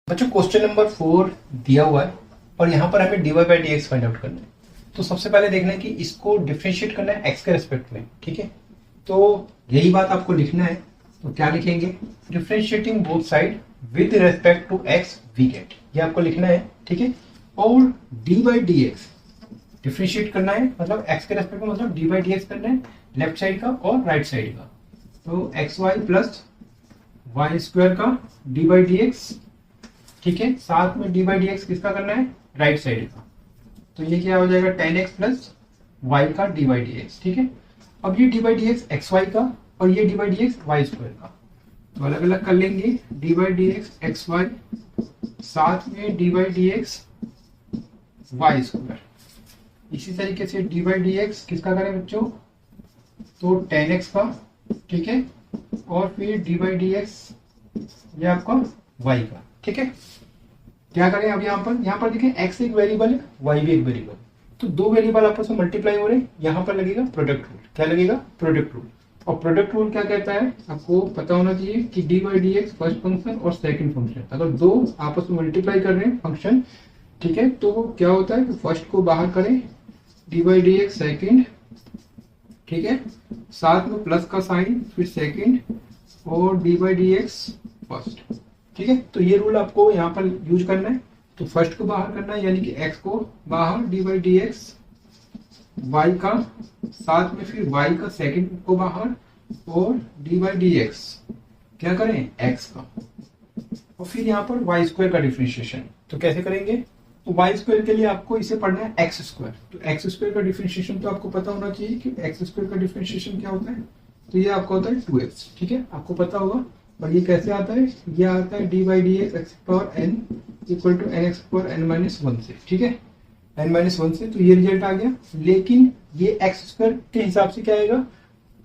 बच्चों question number 4 दिया हुआ है और यहाँ पर हमें dy by d x find out करना है। तो सबसे पहले देखना है कि इसको डिफरेंशिएट करना है x के रेस्पेक्ट में, ठीक है। तो यही बात आपको लिखना है। तो क्या लिखेंगे, differentiating both side with respect to x we get, ये आपको लिखना है, ठीक है। और dy by d x differentiate करना है, मतलब x के रेस्पेक्ट में, मतलब dy बाई डी एक्स करना है लेफ्ट साइड का और राइट साइड का। तो x y plus y square का डी बाई डी एक्स, ठीक है। साथ में डी बाई डी एक्स किसका करना है, राइट साइड का। तो ये क्या हो जाएगा, टेन एक्स प्लस वाई का डी बाई डी एक्स, ठीक है। अब ये d by d x x y का और ये d by d x y square का, तो अलग अलग कर लेंगे। D by d x x y साथ में d by d x y square. इसी तरीके से डी बाई डी एक्स किसका करें बच्चों, तो टेन एक्स का, ठीक है। और फिर डी बाई डी एक्स ये आपका वाई का, ठीक है। क्या करें अब यहाँ पर देखें x एक वेरिएबल है, y भी एक वेरिएबल, तो दो वेरिएबल आपस में मल्टीप्लाई हो रहे हैं। यहाँ पर लगेगा प्रोडक्ट रूल। क्या लगेगा, प्रोडक्ट रूल। और प्रोडक्ट रूल क्या कहता है, आपको पता होना चाहिए कि D by d x first function और सेकंड फंक्शन, अगर दो आपस में मल्टीप्लाई कर रहे हैं फंक्शन, ठीक है, तो क्या होता है कि फर्स्ट को बाहर करें D by d x second, ठीक है, साथ में प्लस का साइन, फिर सेकेंड और D by d x first, ठीक है। तो ये रूल आपको यहाँ पर यूज करना है। तो फर्स्ट को बाहर करना है, यानी कि x को बाहर d by d x y का, साथ में फिर y का सेकंड को बाहर और डी बाई डी एक्स क्या करें, x का, और फिर यहाँ पर y स्क्वायर का डिफरेंशिएशन। तो कैसे करेंगे, तो y स्क्वायर के लिए आपको इसे पढ़ना है x स्क्वायर। तो x स्क्वायर का डिफरेंशिएशन तो आपको पता होना चाहिए कि x स्क्वायर का डिफरेंशिएशन क्या होता है। तो ये आपका होता है 2x, ठीक है, आपको पता होगा। और ये कैसे आता है, ये आता है d by d x x power n equal to n x power n minus one से, ठीक है, एन माइनस वन से। तो ये रिजल्ट आ गया। लेकिन ये एक्स स्क्वायर के हिसाब से क्या आएगा,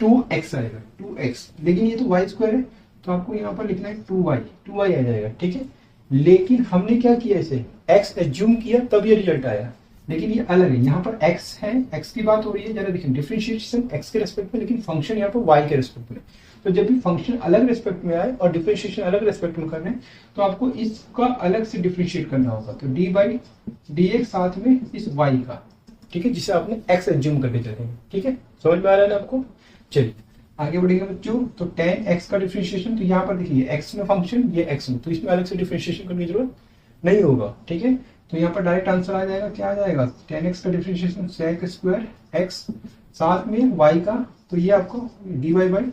2x आएगा, 2x। लेकिन ये तो वाई स्क्वायर है, तो आपको यहाँ पर लिखना है 2y आ जाएगा, ठीक है। लेकिन हमने क्या किया, इसे x एज्यूम किया तब ये रिजल्ट आया। लेकिन ये अलग है, यहाँ पर x है, x की बात हो रही है, जरा देखें डिफरेंशिएशन x के रेस्पेक्ट में, लेकिन फंक्शन यहाँ पर y के रेस्पेक्ट में। तो जब भी फंक्शन अलग रेस्पेक्ट में आए और डिफरेंशिएशन अलग रेस्पेक्ट में करना है, तो आपको इसका अलग से डिफरेंशिएट करना होगा। तो डी बाई डी एक्स साथ में इस y का, ठीक है, जिसे आपने x एज्यूम करके चलेंगे, ठीक है। समझ में आ रहा है ना आपको। चलिए आगे बढ़ेंगे बच्चों। तो टेन एक्स का डिफरेंशिएशन, तो यहाँ पर देखिए x में फंक्शन, ये x में, तो इसमें अलग से डिफरेंशिएशन करने की जरूरत नहीं होगा, ठीक है। तो यहाँ पर डायरेक्ट आंसर आ जाएगा, क्या आ जाएगा, टेन एक्स का डिफरेंशिएशन सेक स्क्वायर एक्स साथ में y का, तो ये आपको d y by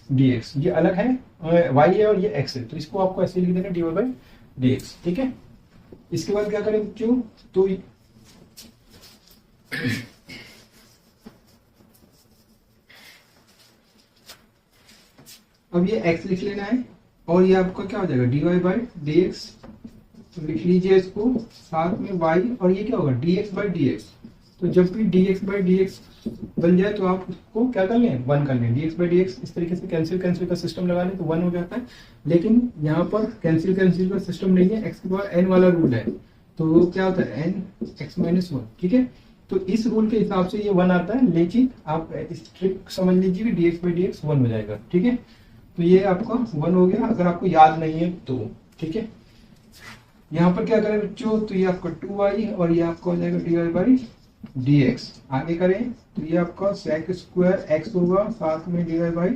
d x, ये अलग है, y है और ये x है, तो इसको आपको ऐसे लिख देना d y by d x, ठीक है। इसके बाद क्या करें बच्चों, तो अब ये x लिख लेना है और ये आपका क्या हो जाएगा, d y by d x. तो लिख लीजिए इसको, साथ में y, और ये क्या होगा, D x by d x. तो जब भी D x by d x बन जाए तो आप उसको क्या कर लें, वन कर लें। D x by d x इस तरीके से कैंसिल का सिस्टम लगा लें तो वन हो जाता है। लेकिन यहाँ पर कैंसिल का सिस्टम नहीं है, एक्स के पावर एन वाला रूल है, तो वो क्या होता है, एन एक्स माइनस वन, ठीक है। तो इस रूल के हिसाब से ये वन आता है, लेकिन आप इस ट्रिक समझ लीजिए कि D x by d x one हो जाएगा, ठीक है। तो ये आपका वन हो गया, अगर आपको याद नहीं है तो, ठीक है। यहाँ पर क्या करें बच्चों, तो ये आपका 2y और ये आपका हो जाएगा d y by d x. आगे करें तो ये आपका सेक स्क्वायर एक्स होगा, साथ में d y by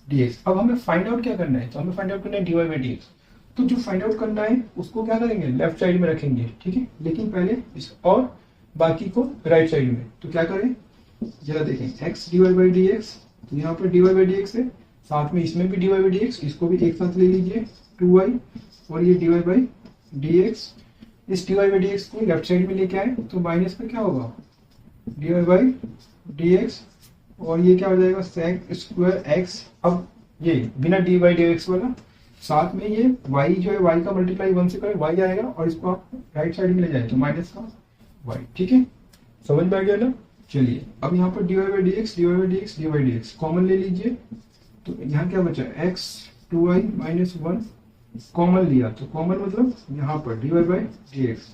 d x. अब हमें फाइंड आउट क्या करना है, तो हमें फाइंड आउट करना है d y by d x. तो जो फाइंड आउट करना है उसको क्या करेंगे, लेफ्ट साइड में रखेंगे, ठीक है। लेकिन पहले इस और बाकी को राइट साइड में। तो क्या करें, जरा देखें, x d y by d x, तो यहाँ पर d y by d x है, साथ में इसमें भी d y by d x, इसको भी एक साथ ले लीजिए 2y, और ये d y by d x. इस d y by d x को लेफ्ट साइड में लेके आए तो माइनस का क्या होगा, d y by d x, और ये क्या हो जाएगा, सेक स्क्वायर एक्स। अब ये बिना डी बाई डी एक्स वाला, साथ में ये y जो है, y का मल्टीप्लाई वन से करें y आएगा, और इसको आप राइट साइड में ले जाए तो माइनस का y, ठीक है। समझ में आ गया ना। चलिए अब यहाँ पर d y by d x, d y by d x, d y d x common ले लीजिए। तो यहाँ क्या बचा, x 2y minus one common लिया, तो कॉमन मतलब यहाँ पर d y by d x,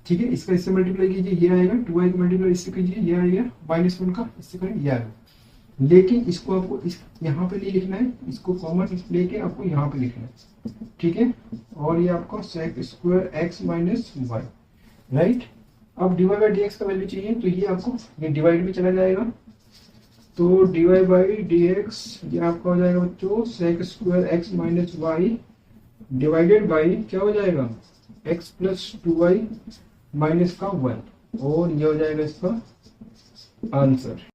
ठीक है। इसका इससे मल्टीप्लाई कीजिए, ये आएगा 2y का मल्टीप्लाई इससे कीजिए, ये आएगा माइनस वन का, इससे करें ये आएगा। लेकिन इसको आपको इस यहाँ पे नहीं लिखना है, इसको कॉमन लेके आपको यहाँ पे लिखना है, ठीक है। और ये आपका sec square x minus y, right. अब dy बाई डी एक्स का वैल्यू चाहिए, तो ये आपको ये डिवाइड में चला जाएगा, तो dy बाई डी एक्स ये आपका हो जाएगा बच्चों sec square x minus y divided by क्या हो जाएगा x प्लस 2y माइनस का 1, और ये हो जाएगा इसका आंसर।